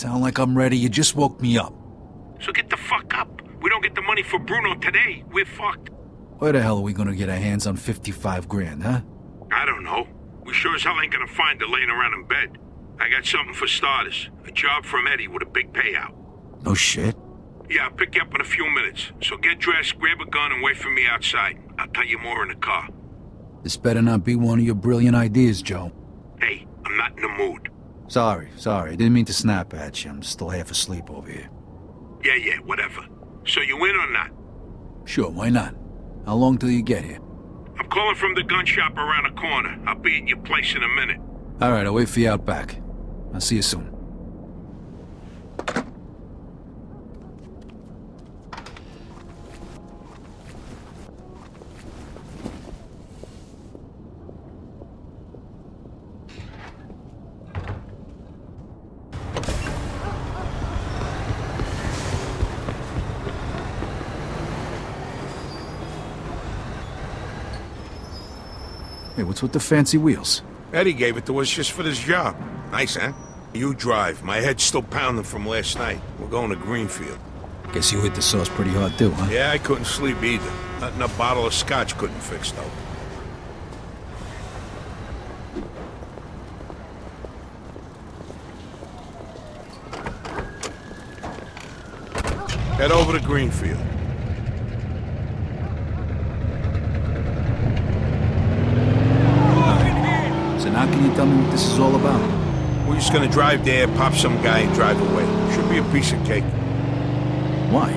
Sound like I'm ready? You just woke me up. So get the fuck up. We don't get the money for Bruno today, we're fucked. Where the hell are we gonna get our hands on 55 grand, huh? I don't know. We sure as hell ain't gonna find her laying around in bed. I got something for starters. A job from Eddie with a big payout. No shit. Yeah, I'll pick you up in a few minutes. So get dressed, grab a gun, and wait for me outside. I'll tell you more in the car. This better not be one of your brilliant ideas, Joe. Hey, I'm not in the mood. Sorry. I didn't mean to snap at you. I'm still half asleep over here. Yeah, whatever. So you in or not? Sure, why not? How long till you get here? I'm calling from the gun shop around the corner. I'll be at your place in a minute. All right, I'll wait for you out back. I'll see you soon. Hey, what's with the fancy wheels? Eddie gave it to us just for this job. Nice, huh? You drive. My head's still pounding from last night. We're going to Greenfield. Guess you hit the sauce pretty hard too, huh? Yeah, I couldn't sleep either. Nothing a bottle of scotch couldn't fix, though. Head over to Greenfield. So now can you tell me what this is all about? We're just gonna drive there, pop some guy, and drive away. Should be a piece of cake. Why?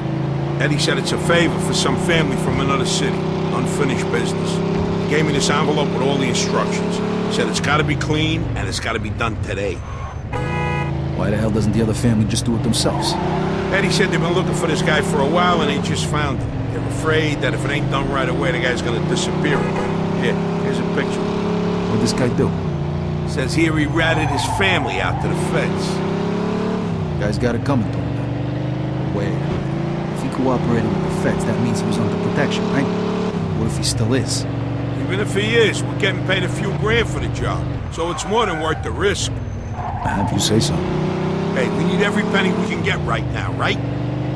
Eddie said it's a favor for some family from another city. Unfinished business. He gave me this envelope with all the instructions. Said it's gotta be clean, and it's gotta be done today. Why the hell doesn't the other family just do it themselves? Eddie said they've been looking for this guy for a while, and they just found him. They're afraid that if it ain't done right away, the guy's gonna disappear again. Here's a picture. What'd this guy do? Says here he ratted his family out to the feds. Guy's got it coming to him now. Wait. If he cooperated with the feds, that means he was under protection, right? What if he still is? Even if he is, we're getting paid a few grand for the job. So it's more than worth the risk. Have you say so? Hey, we need every penny we can get right now, right?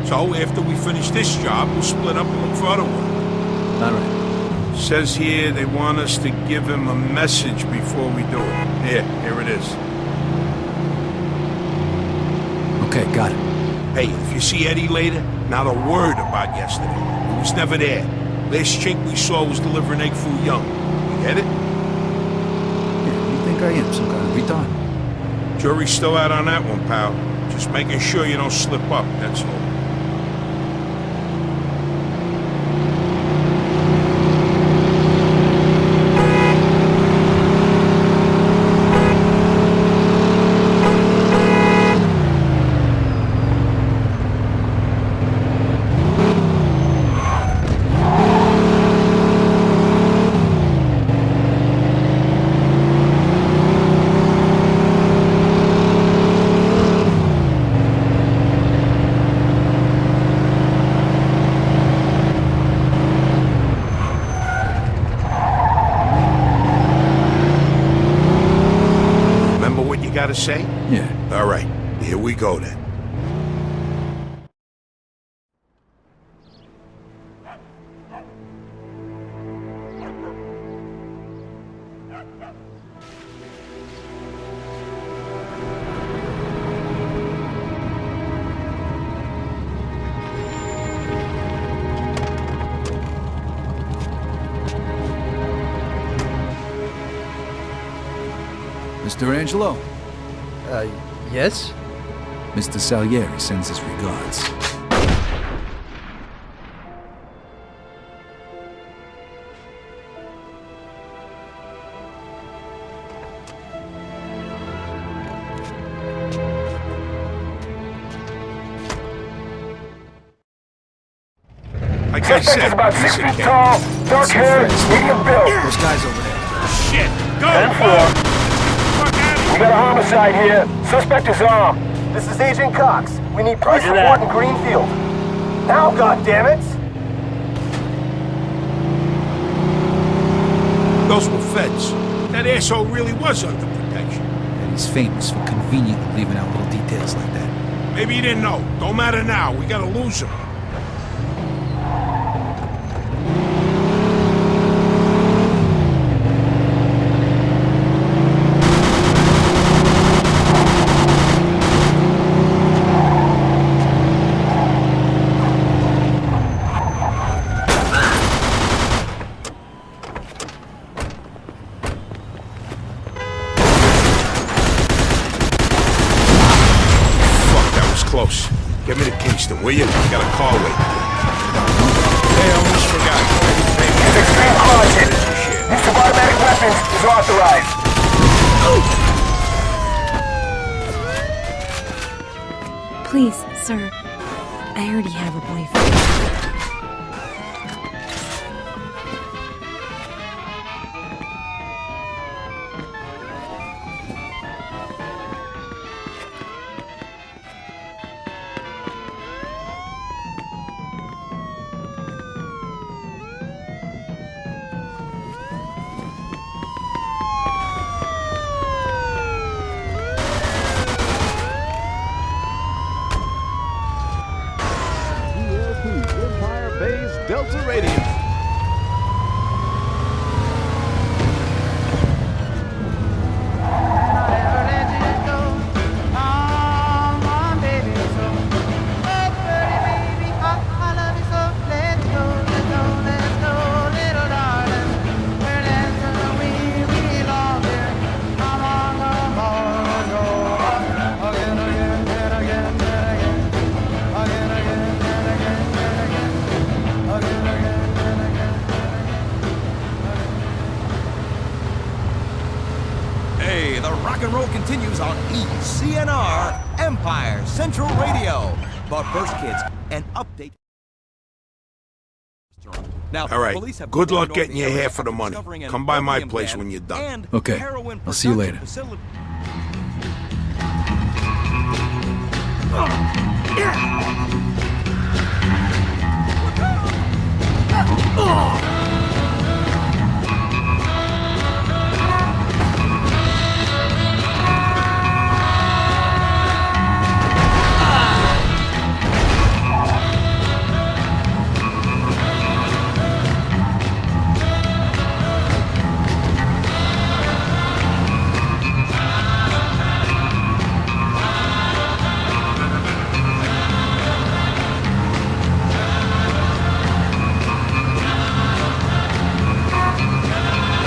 So after we finish this job, we'll split up and look for other work. All right. Says here they want us to give him a message before we do it. Here it is. Okay, got it. Hey, if you see Eddie later, not a word about yesterday. He was never there. Last chink we saw was delivering egg foo young. You get it? Yeah, what do you think I am, some kind of retard? Jury's still out on that one, pal. Just making sure you don't slip up, that's all. Gotta say? Yeah. All right, here we go then. Mr. Angelo? Yes? Mr. Salieri sends his regards. Like I said, is about 6 feet tall, dark hair, medium build. Those guys over there. Shit! Go! 10-4. Fuck out We got a homicide here. Suspect is armed. This is Agent Cox. We need police report in Greenfield. Now, goddammit! Those were feds. That asshole really was under protection. And he's famous for conveniently leaving out little details like that. Maybe you didn't know. Don't matter now. We gotta lose him. Close. Get me to Kingston, will you? Got a car waiting. Hey, I almost forgot. It's extreme hardship. Use of automatic weapons is authorized. Please, sir. I already have a boyfriend. Empire Bay's Delta Radio. Hey, the rock and roll continues on ECNR Empire Central Radio. But first, kids, an update. Now, All right. police have Good luck north getting your area hair for the money. discovering an Come by my opium place den when you're done. and Okay. heroin I'll see you production later. facility.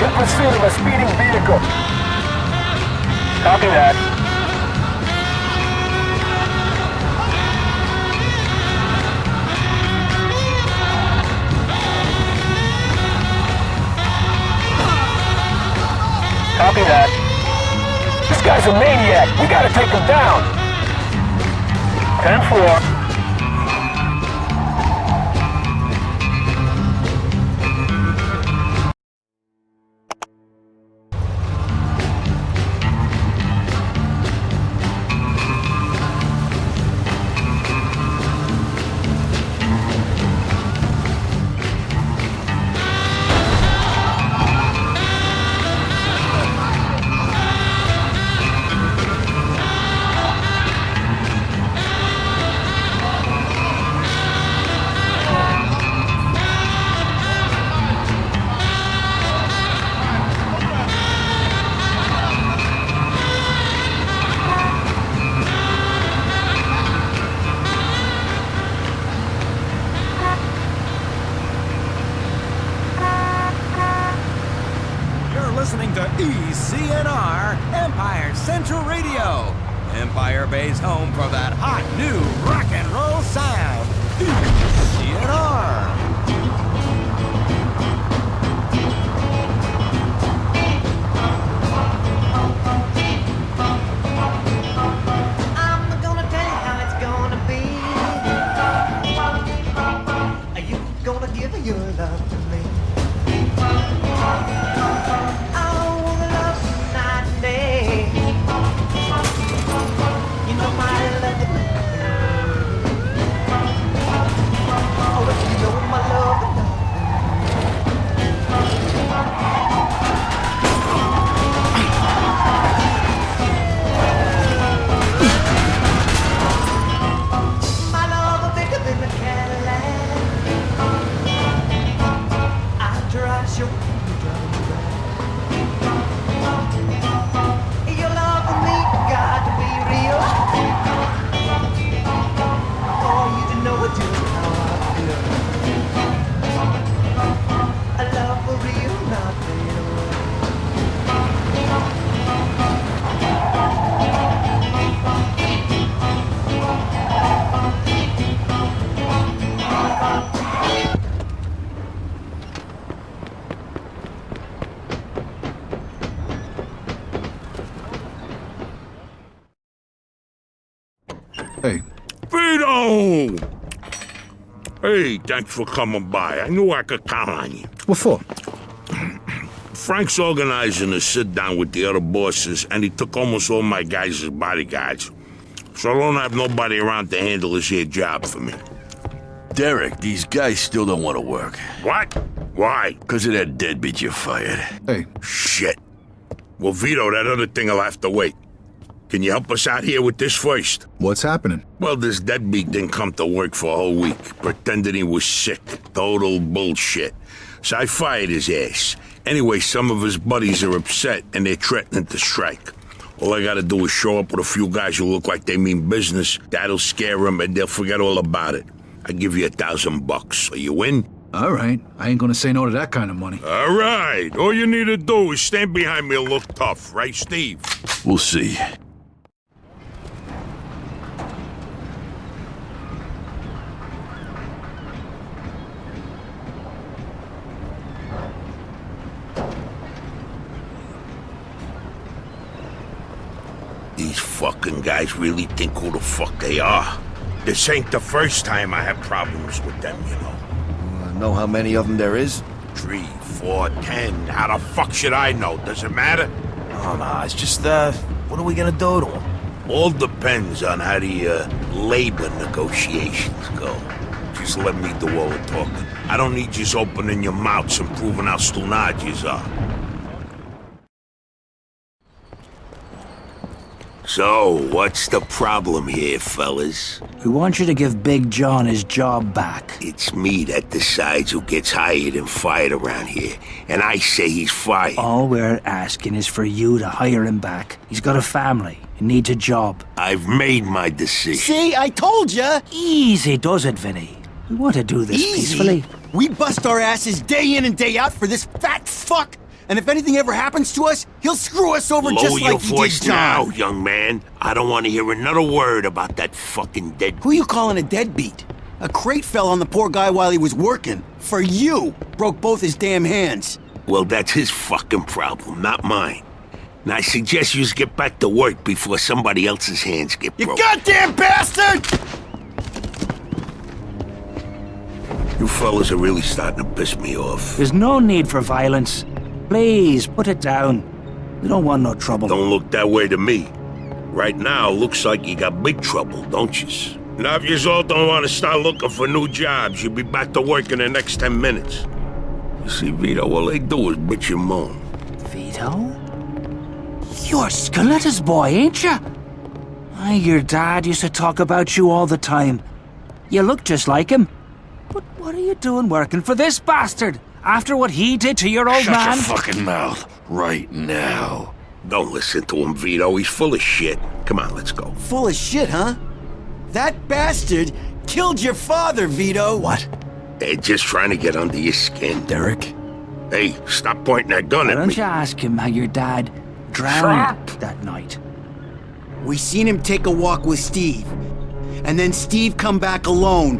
In pursuit of a speeding vehicle. Copy that. Copy that. This guy's a maniac. We gotta take him down. 10-4. Listening to ECNR Empire Central Radio. Empire Bay's home for that hot new rock and roll sound. ECNR. I'm gonna tell you how it's gonna be. Are you gonna give your love to me? I wanna love you night and day. You know my love. Hey, Vito! Hey, thanks for coming by. I knew I could count on you. what for? Frank's organizing a sit-down with the other bosses, and he took almost all my guys as bodyguards. So I don't have nobody around to handle this here job for me. Derek, these guys still don't want to work. What? Why? Because of that deadbeat you fired. Hey, Shit. Well, Vito, that other thing'll have to wait. Can you help us out here with this first? what's happening? Well, this deadbeat didn't come to work for a whole week, pretending he was sick. Total bullshit. So I fired his ass. Anyway, some of his buddies are upset, and they're threatening to strike. All I gotta do is show up with a few guys who look like they mean business. That'll scare them, and they'll forget all about it. I give you $1,000. Are you in? All right, I ain't gonna say no to that kind of money. All right. All you need to do is stand behind me and look tough, right, Steve? We'll see. These fucking guys really think who the fuck they are. This ain't the first time I have problems with them, you know. Know how many of them there is? 3, 4, 10. How the fuck should I know? Does it matter? Oh, no, it's just, what are we gonna do to them? All depends on how the labor negotiations go. Just let me do all the talking. I don't need you opening your mouths and proving how stunad yous are. So, what's the problem here, fellas? We want you to give Big John his job back. It's me that decides who gets hired and fired around here, and I say he's fired. All we're asking is for you to hire him back. He's got a family. He needs a job. I've made my decision. See, I told ya! Easy does it, Vinny. We want to do this peacefully. We bust our asses day in and day out for this fat fuck, and if anything ever happens to us, he'll screw us over Lower just your like he voice did John. now, young man. I don't want to hear another word about that fucking dead. Who you calling a deadbeat? A crate fell on the poor guy while he was working. For you! Broke both his damn hands. Well, that's his fucking problem, not mine. And I suggest you get back to work before somebody else's hands get You broken. goddamn bastard! You fellas are really starting to piss me off. There's no need for violence. Please, put it down. We don't want no trouble. Don't look that way to me. Right now, looks like you got big trouble, don't you? Now, if you all don't want to start looking for new jobs, you'll be back to work in the next 10 minutes. You see, Vito, all they do is bitch and moan. Vito? You're Scoletta's boy, ain't ya? Aye, your dad used to talk about you all the time. You look just like him. But what are you doing working for this bastard? After what he did to your old man? Shut your fucking mouth right now. Don't listen to him, Vito. He's full of shit. Come on, let's go. Full of shit, huh? That bastard killed your father, Vito. What? They're just trying to get under your skin. Derek? Hey, stop pointing that gun Why at don't me. you ask him how your dad drowned that night? We seen him take a walk with Steve. And then Steve come back alone.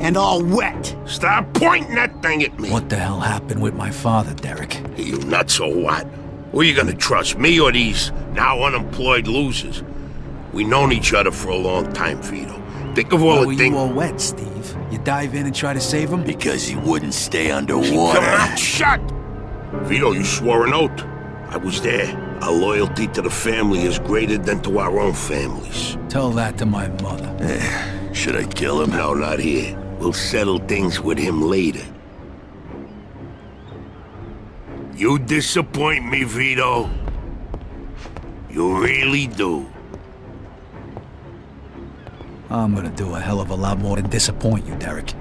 And all wet. Stop pointing that thing at me. What the hell happened with my father, Derek? You nuts or what? Who are you gonna trust, me or these now unemployed losers? We known each other for a long time, Vito. Think of all Why the were things. you all wet, Steve? You dive in and try to save him? Because he wouldn't stay Come underwater. on, shut! Vito, you swore an oath. I was there. Our loyalty to the family is greater than to our own families. Tell that to my mother. Should I kill him? No, not here. We'll settle things with him later. You disappoint me, Vito. You really do. I'm gonna do a hell of a lot more than disappoint you, Derek.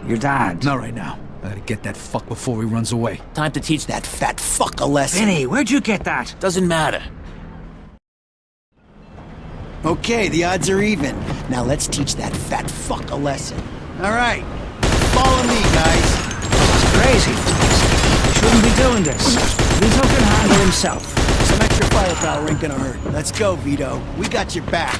Your dad. Not right now. I gotta get that fuck before he runs away. Time to teach that fat fuck a lesson. Vinny, where'd you get that? Doesn't matter. Okay, the odds are even. Now let's teach that fat fuck a lesson. All right, follow me, guys. It's crazy. He shouldn't be doing this. Vito can handle himself. Some extra firepower ain't gonna hurt. Let's go, Vito. We got your back.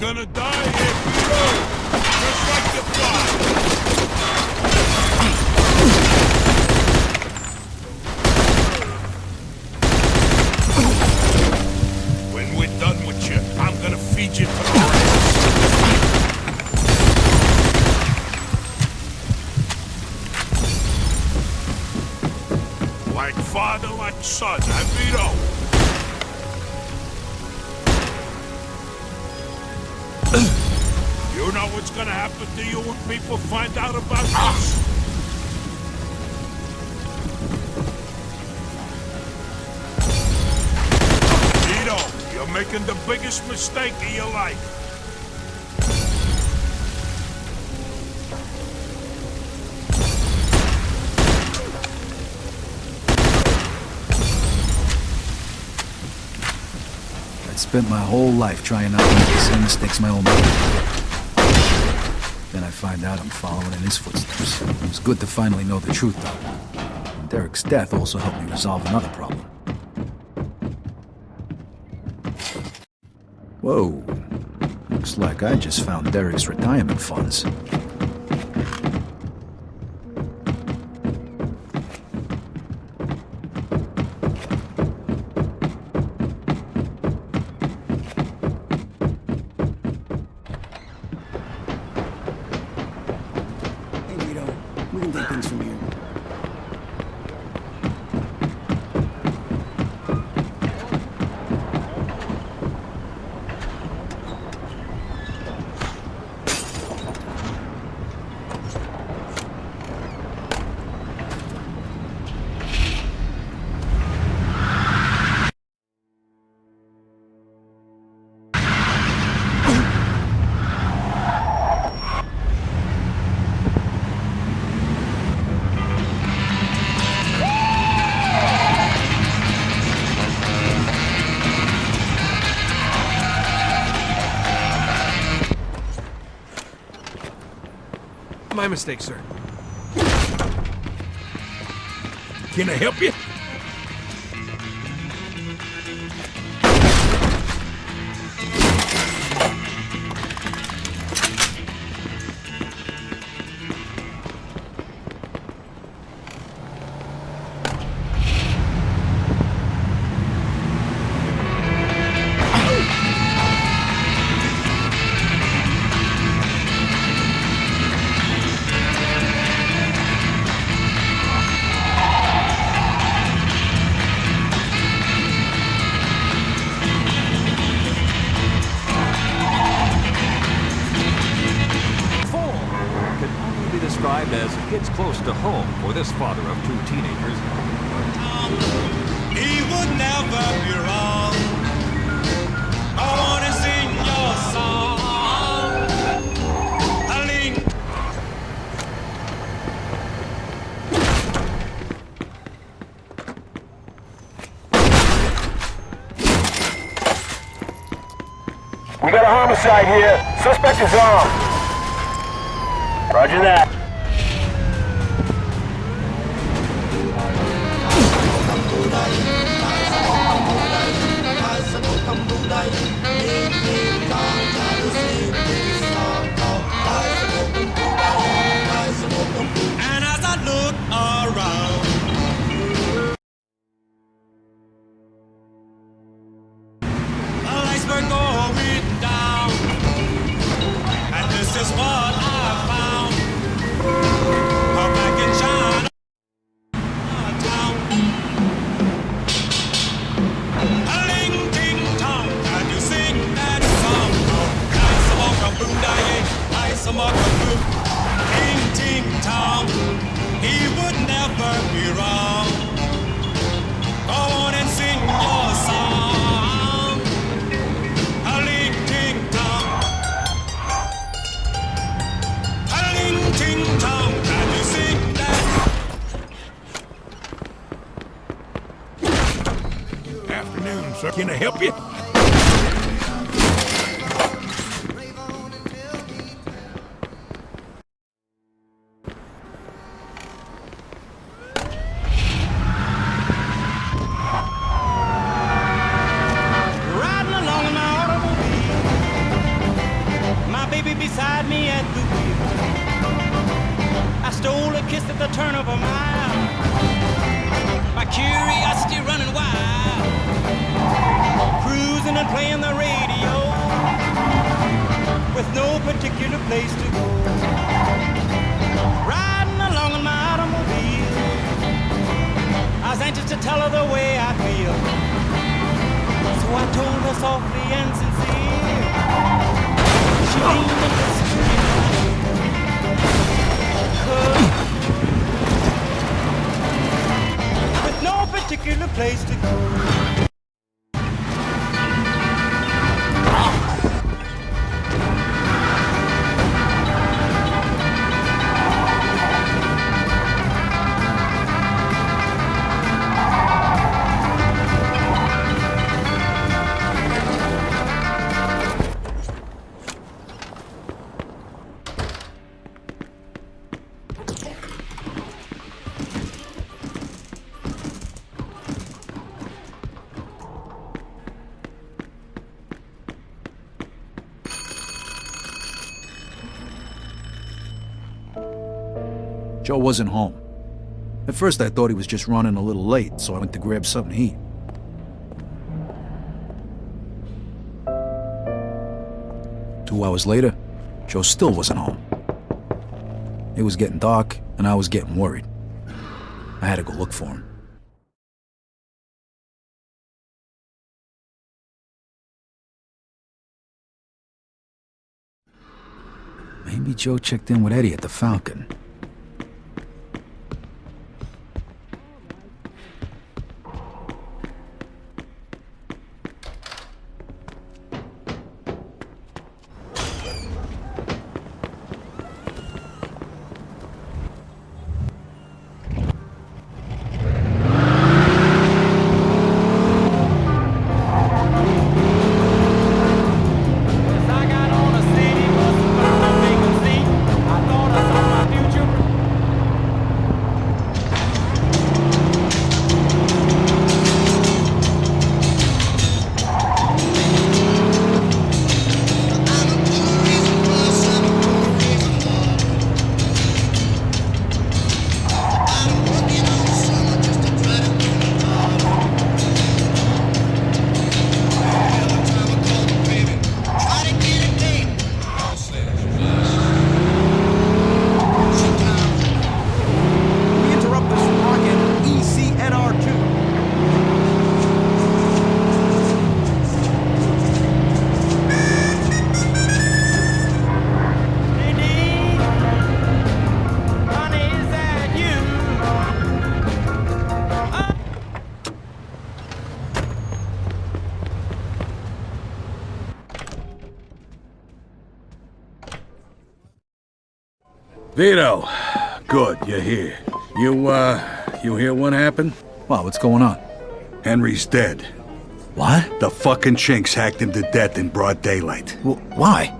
gonna die here, Vito! Just like your father! When we're done with you, I'm gonna feed you to the rest. Like father, like son, huh, Vito? You know what's gonna happen to you when people find out about this? Vito, you're making the biggest mistake of your life. I'd spent my whole life trying not to make the same mistakes my own mother did. Then I find out I'm following in his footsteps. It was good to finally know the truth, though. And Derek's death also helped me resolve another problem. Whoa. Looks like I just found Derek's retirement funds. We can take things from here. My mistake, sir. Can I help you? Described as hits close to home for this father of two teenagers. He would never be wrong. I wanna sing your song. Darling. We got a homicide here. Suspect is armed. Roger that. And as I look around, the lights were going down, and this is what I found. A back in China town. A ling ting tong, can you sing that song? Nice walk on boondaye, nice walk on boon. Ting ting tong, he would never be wrong. Go on and sing your song. A ling ting tong. Ting tong, can you sing that? Afternoon, sir. Can I help you? Riding along in my automobile, kiss at the turn of a mile. My curiosity running wild. Cruising and playing the radio with no particular place to go. Riding along in my automobile, I was anxious to tell her the way I feel. So I told her softly and sincere. She leaned and whispered in my ear. With no particular place to go. Joe wasn't home. At first I thought he was just running a little late, so I went to grab something to eat. Two hours later, Joe still wasn't home. It was getting dark, and I was getting worried. I had to go look for him. Maybe Joe checked in with Eddie at the Falcon. Vito, good, you're here. You hear what happened? Wow, what's going on? Henry's dead. What? The fucking chinks hacked him to death in broad daylight. Why?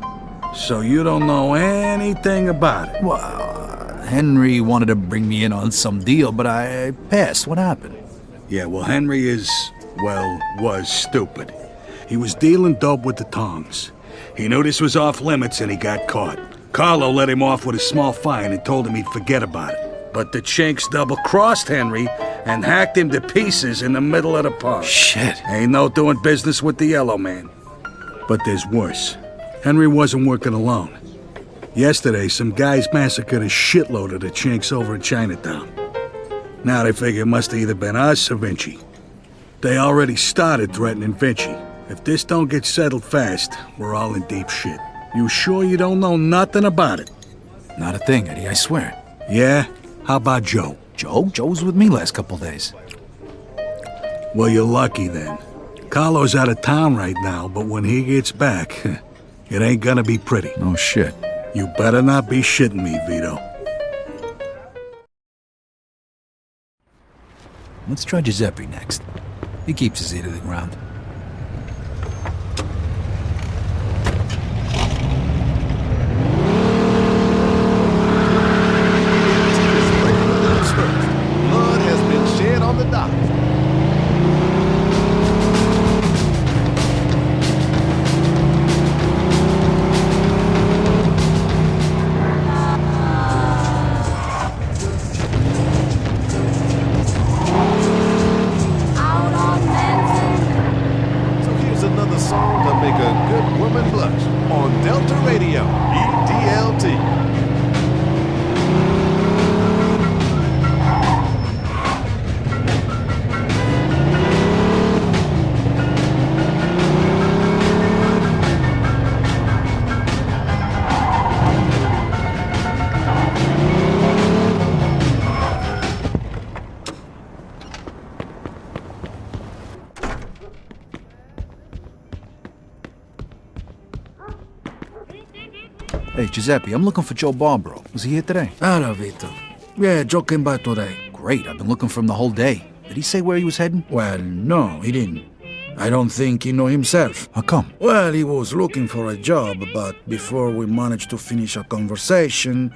So you don't know anything about it? Well, Henry wanted to bring me in on some deal, but I passed. What happened? Yeah, well, Henry was stupid. He was dealing dope with the tongs. He knew this was off limits and he got caught. Carlo let him off with a small fine and told him he'd forget about it. But the chinks double-crossed Henry and hacked him to pieces in the middle of the park. Shit. Ain't no doing business with the Yellow Man. But there's worse. Henry wasn't working alone. Yesterday, some guys massacred a shitload of the chinks over in Chinatown. Now they figure it must have either been us or Vinci. They already started threatening Vinci. If this don't get settled fast, we're all in deep shit. You sure you don't know nothing about it? Not a thing, Eddie, I swear. Yeah? How about Joe? Joe? Joe was with me last couple days. Well, you're lucky then. Carlo's out of town right now, but when he gets back, it ain't gonna be pretty. No shit. You better not be shitting me, Vito. Let's try Giuseppe next. He keeps his ear to the ground. Blood has been shed on the dock. Hey, Giuseppe, I'm looking for Joe Barbaro. Was he here today? Hello, Vito. Yeah, Joe came by today. Great, I've been looking for him the whole day. Did he say where he was heading? Well, no, he didn't. I don't think he know himself. How come? Well, he was looking for a job, but before we managed to finish our conversation,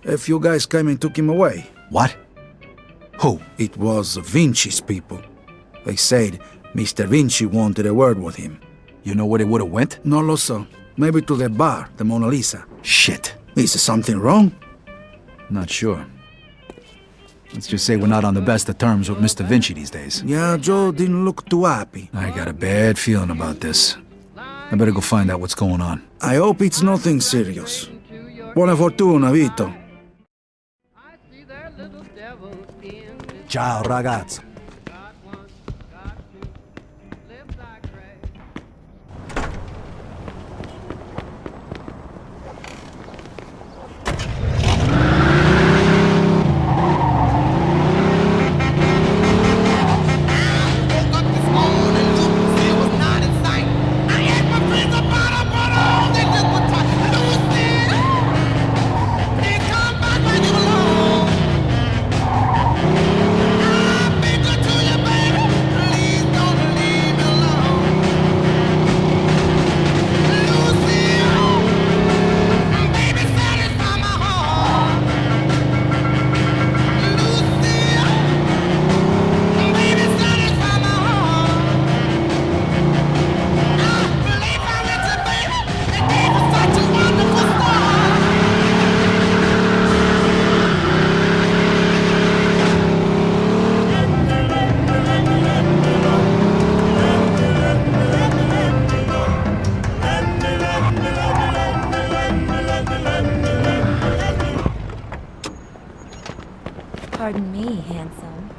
a few guys came and took him away. What? Who? It was Vinci's people. They said Mr. Vinci wanted a word with him. You know where they would have went? No lo so. Maybe to the bar, the Mona Lisa. Shit. Is something wrong? Not sure. Let's just say we're not on the best of terms with Mr. Vinci these days. Yeah, Joe didn't look too happy. I got a bad feeling about this. I better go find out what's going on. I hope it's nothing serious. Buona fortuna, Vito. Ciao, ragazzo. Pardon me, handsome.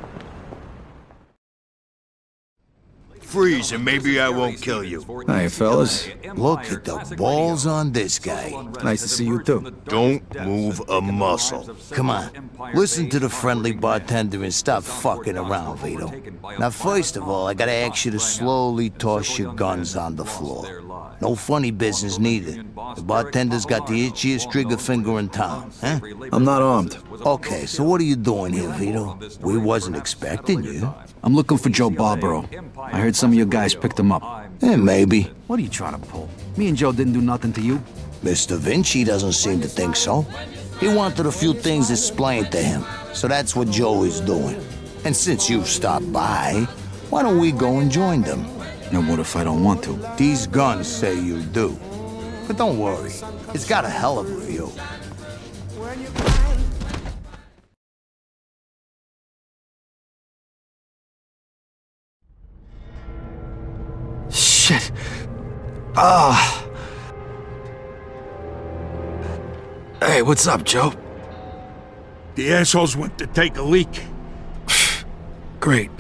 Freeze and maybe I won't kill you. Hi, fellas. Look at the balls on this guy. Nice to see you, too. Don't move a muscle. Come on, listen to the friendly bartender and stop fucking around, Vito. Now, first of all, I gotta ask you to slowly toss your guns on the floor. No funny business neither. The bartender's got the itchiest trigger finger in town, huh? I'm not armed. Okay, so what are you doing here, Vito? We wasn't expecting you. I'm looking for Joe Barbaro. I heard some of your guys picked him up. Maybe. What are you trying to pull? Me and Joe didn't do nothing to you. Mr. Vinci doesn't seem to think so. He wanted a few things explained to him, so that's what Joe is doing. And since you've stopped by, why don't we go and join them? And what if I don't want to? These guns say you do. But don't worry, it's got a hell of a view. Shit. Ah. Hey, what's up, Joe? The assholes went to take a leak. Great.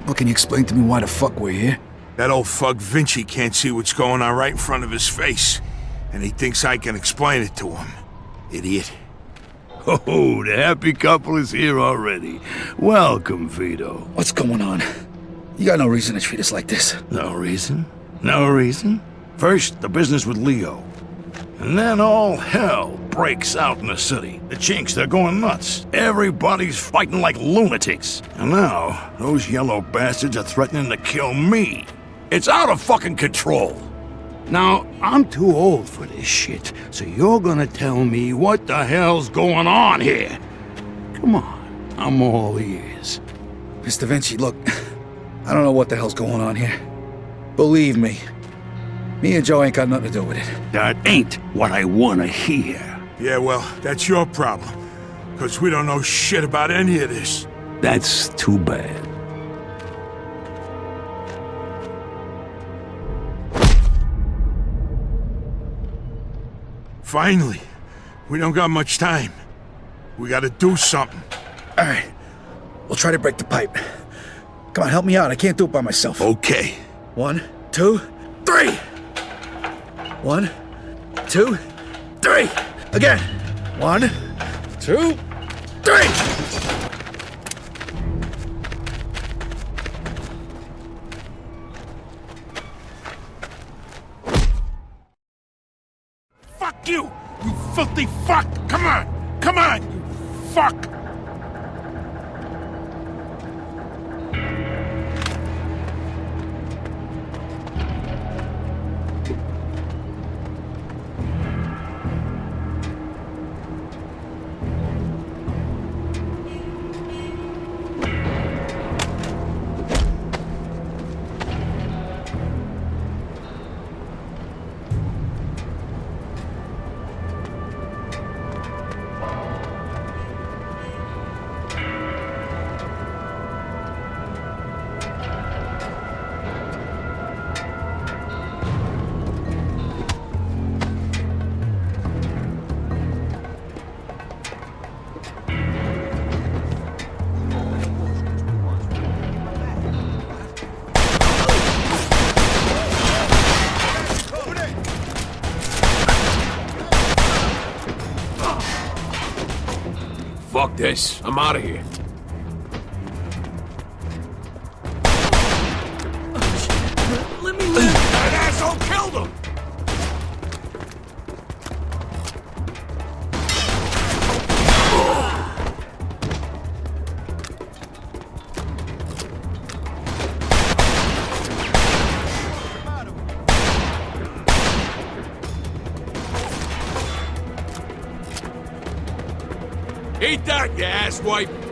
Well, can you explain to me why the fuck we're here? That old fuck Vinci can't see what's going on right in front of his face. And he thinks I can explain it to him. Idiot. Oh, the happy couple is here already. Welcome, Vito. What's going on? You got no reason to treat us like this. No reason? No reason? First, the business with Leo. And then all hell breaks out in the city. The Chinks, they're going nuts. Everybody's fighting like lunatics. And now, those yellow bastards are threatening to kill me. It's out of fucking control. Now, I'm too old for this shit, so you're gonna tell me what the hell's going on here. Come on, I'm all ears. Mr. Vinci, look, I don't know what the hell's going on here. Believe me, me and Joe ain't got nothing to do with it. That ain't what I wanna hear. Yeah, well, that's your problem. Because we don't know shit about any of this. That's too bad. Finally. We don't got much time. We gotta do something. All right. We'll try to break the pipe. Come on, help me out. I can't do it by myself. Okay. 1, 2, 3! 1, 2, 3! Again! 1, 2, 3! Fuck you! fuck? Fuck this. I'm out of here. Let me live! That asshole killed him! Eat that, you asswipe!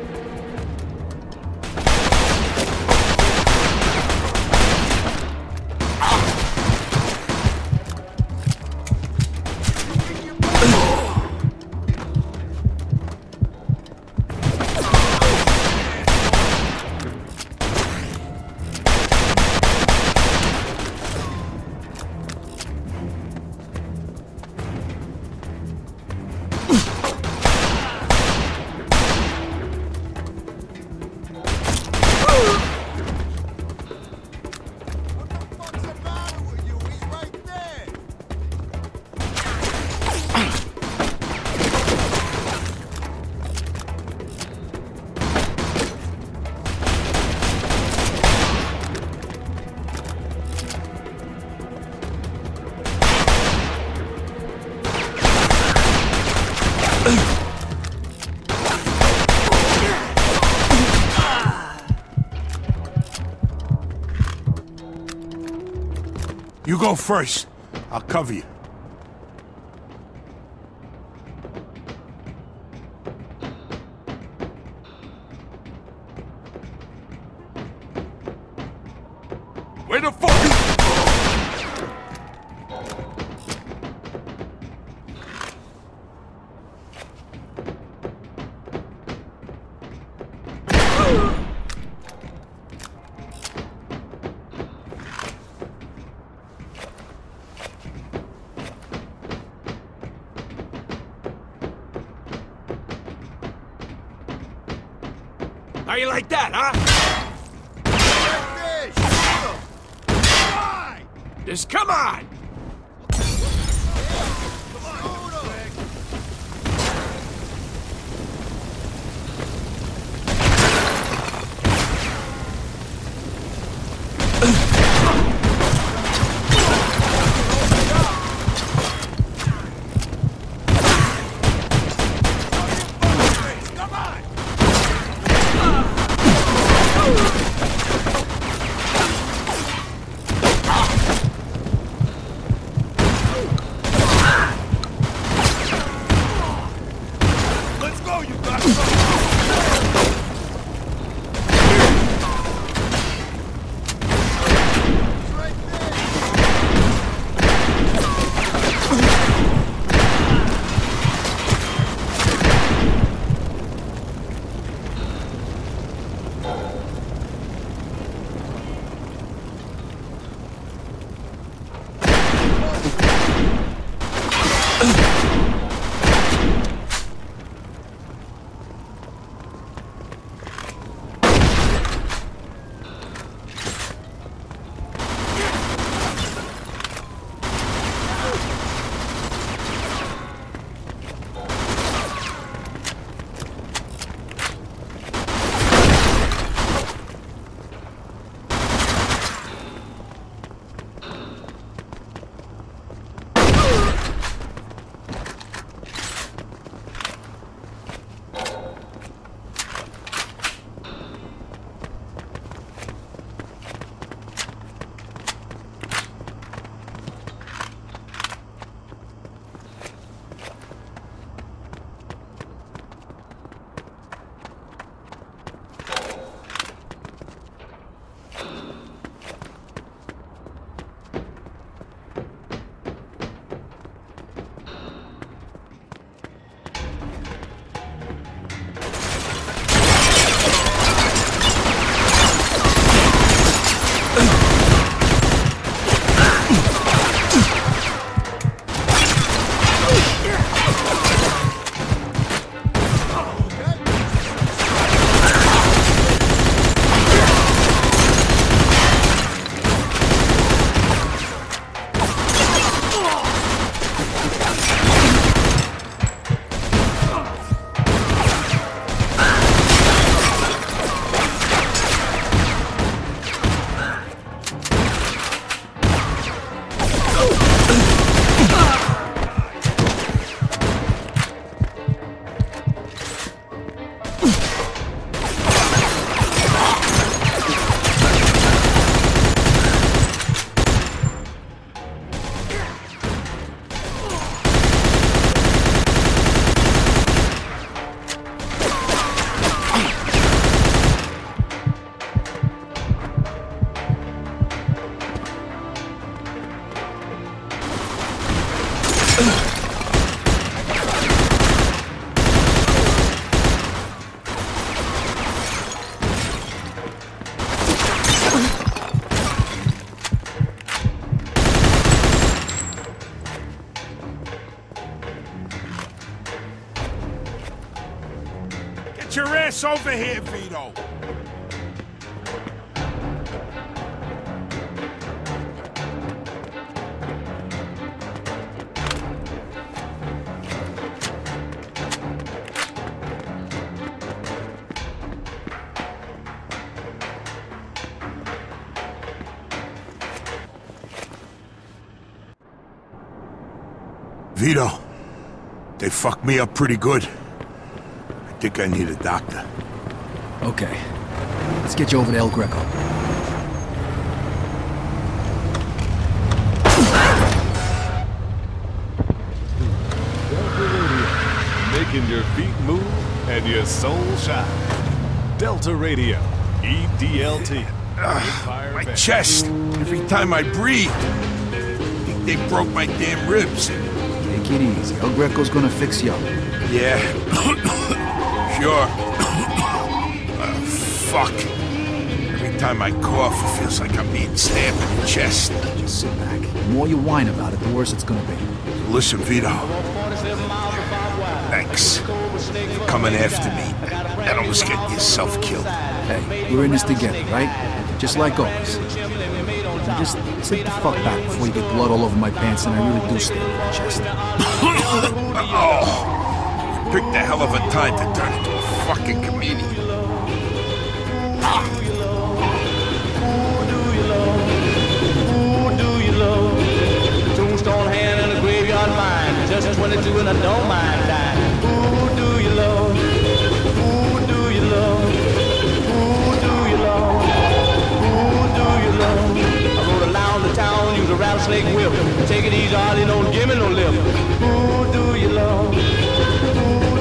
You go first. I'll cover you. Where the fuck you... How you like that, huh? Just come on! ass over here, Vito! Vito, they fucked me up pretty good. I think I need a doctor. Okay. Let's get you over to El Greco. Delta Radio, making your feet move and your soul shine. Delta Radio, EDLT. My chest, every time I breathe. I think they broke my damn ribs. Take it easy. El Greco's gonna fix you up. Yeah. Sure. Fuck. Every time I cough, it feels like I'm being stabbed in the chest. Just sit back. The more you whine about it, the worse it's gonna be. Listen, Vito. Thanks for coming after me and almost getting yourself killed. Hey, we're in this together, right? Just like always. Now just sit the fuck back before you get blood all over my pants and I really do stab your chest. Oh, you picked a hell of a time to turn into a fucking comedian. Tombstone hand and a graveyard mind. Just 22 and I don't mind dying. Who do you love? Who do you love? Who do you love? Who do you love? I rode around the town, use a rattlesnake whip. Take it easy, Harley, don't give me no lip. Who do you love? Who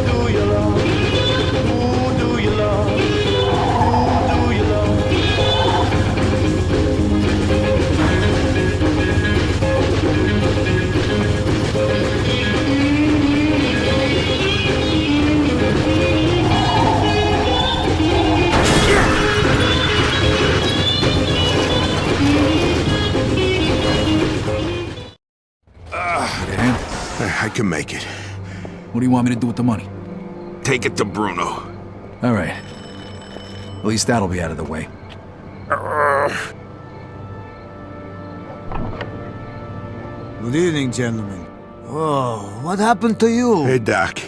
do you love? Who do you love? Who do you love? I can make it. What do you want me to do with the money? Take it to Bruno. All right. At least that'll be out of the way. Good evening, gentlemen. Whoa, what happened to you? Hey, Doc.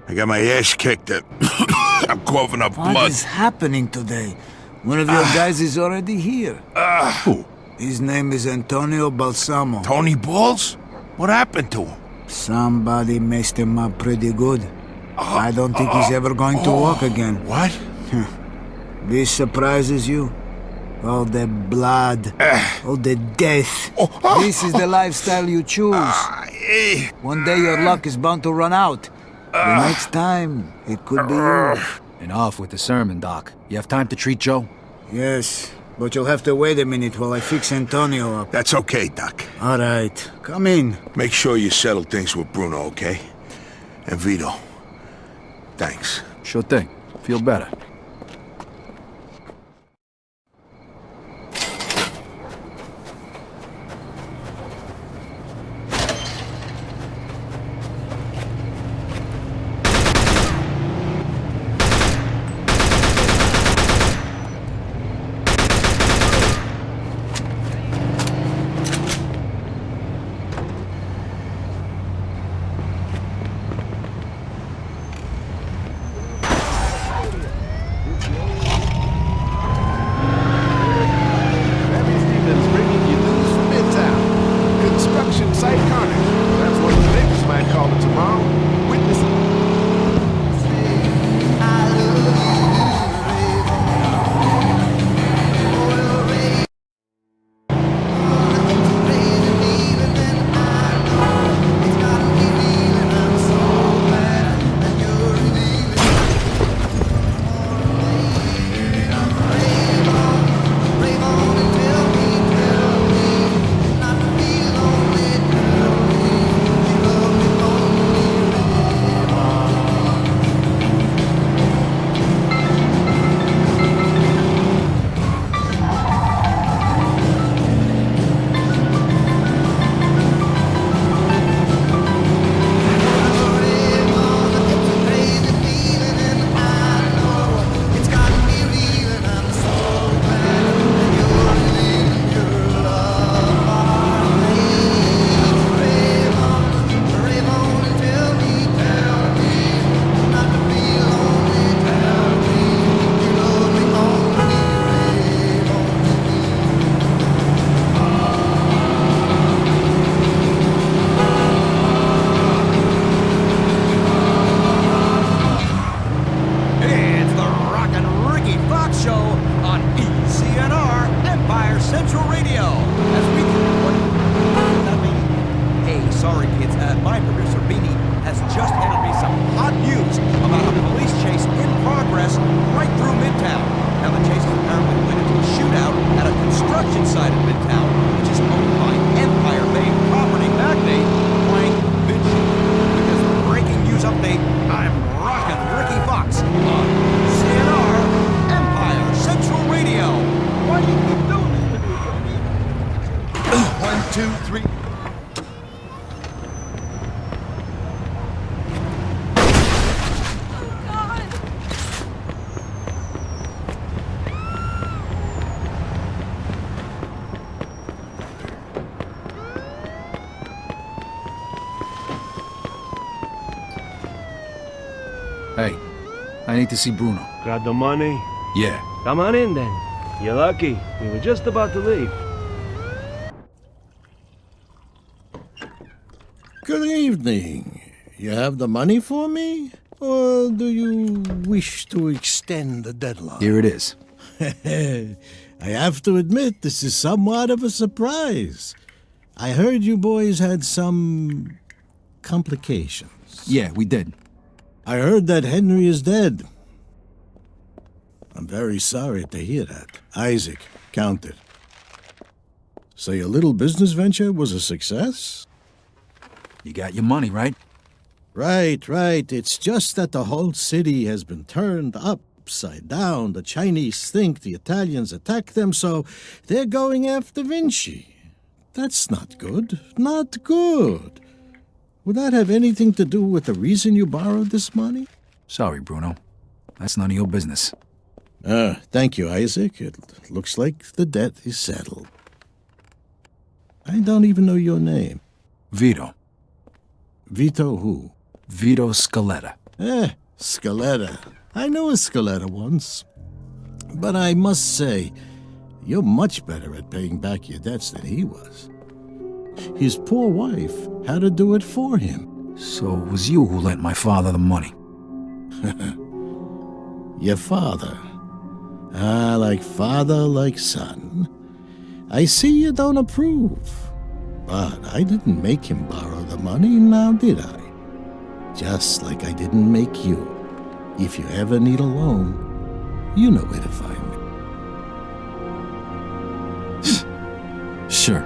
I got my ass kicked. I'm coughing up blood. What is happening today? One of your guys is already here. Who? His name is Antonio Balsamo. Tony Balls? What happened to him? Somebody messed him up pretty good. I don't think he's ever going to walk again. What? This surprises you? All the blood, all the death. This is the lifestyle you choose. One day your luck is bound to run out. The next time, it could be you. Enough with the sermon, Doc. You have time to treat Joe? Yes, but you'll have to wait a minute while I fix Antonio up. That's okay, Doc. All right, come in. Make sure you settle things with Bruno, okay? And Vito. Thanks. Sure thing. Feel better. sorry, kids. My producer, Beanie, has just handed me some hot news about a police chase in progress right through Midtown. Now, the chase is apparently related to a shootout at a construction site in Midtown, which is owned by Empire Bay property magnate Frank Vinci. Because breaking news update, I'm rocking Ricky Fox on CNR Empire Central Radio. Why do you keep doing this to me, Johnny? 1, 2, 3. Hey, I need to see Bruno. Got the money? Yeah. Come on in then. You're lucky. We were just about to leave. Good evening. You have the money for me? Or do you wish to extend the deadline? Here it is. I have to admit, this is somewhat of a surprise. I heard you boys had some complications. Yeah, we did. I heard that Henry is dead. I'm very sorry to hear that. Isaac, count it. So your little business venture was a success? You got your money, right? Right. It's just that the whole city has been turned upside down. The Chinese think the Italians attacked them, so they're going after Vinci. That's not good. Not good. Would that have anything to do with the reason you borrowed this money? Sorry, Bruno. That's none of your business. Thank you, Isaac. It looks like the debt is settled. I don't even know your name. Vito. Vito who? Vito Scaletta. Scaletta. I knew a Scaletta once. But I must say, you're much better at paying back your debts than he was. His poor wife had to do it for him. So it was you who lent my father the money? Your father. Like father, like son. I see you don't approve. But I didn't make him borrow the money, now did I? Just like I didn't make you. If you ever need a loan, you know where to find me. Sure.